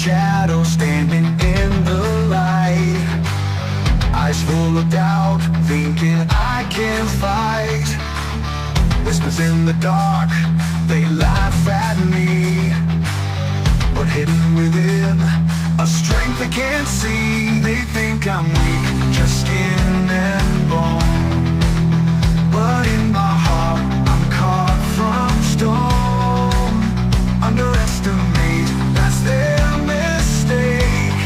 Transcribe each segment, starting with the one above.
shadow standing in the light. Eyes full of doubt, thinking I can't fight. Whispers in the dark, they laugh at me. But hidden within, a strength they can't see. They think I'm weak, just skin and bone. But in my heart, I'm carved from stone. Underestimate, that's their mistake.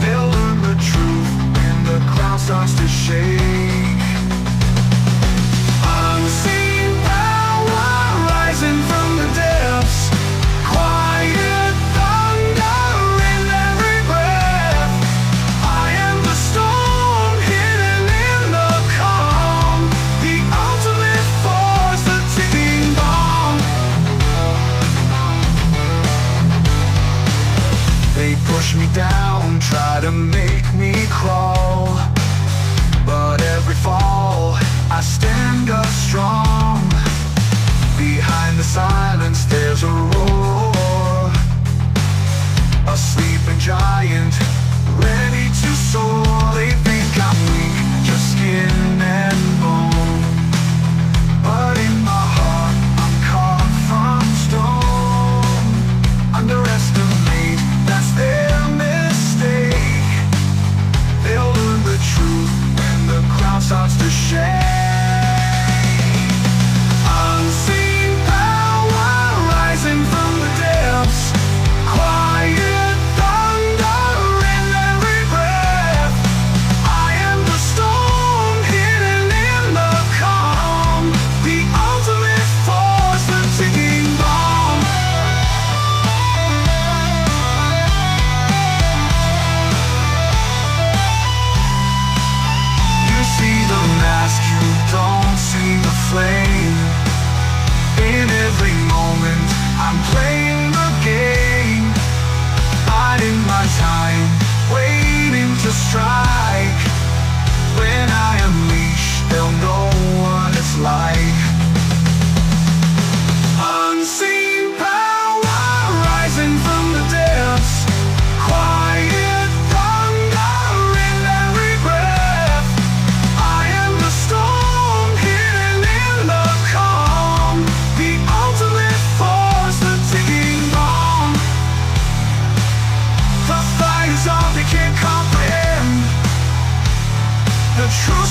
They'll learn the truth when the ground starts to shake. Unseen power rising from the depths. Quiet thunder in every breath. I am the storm hidden in the calm. The ultimate force, the ticking bomb. They push me down, try to make me crawl. But every fall, I stand up strong. Behind the silence, there's a roar. A sleeping giant, ready to soar. They think I'm weak, just skin and bone. But in my heart, I'm carved from stone. Underestimate, that's their mistake. They'll learn the truth when the ground starts to shake. Unseen power rising from the depths. Quiet thunder in every breath. I am the storm hidden in the calm. The ultimate force, the ticking bomb. You see the mask, you don't see the flame. In every moment, I'm playing the game. Biding my time, waiting to strike. When I unleash, they'll know what it's like. Unseen power rising from the depths. Quiet thunder in every breath. I am the storm hidden in the calm. The ultimate force, the ticking bomb. The fight is all they can't comprehend. The truth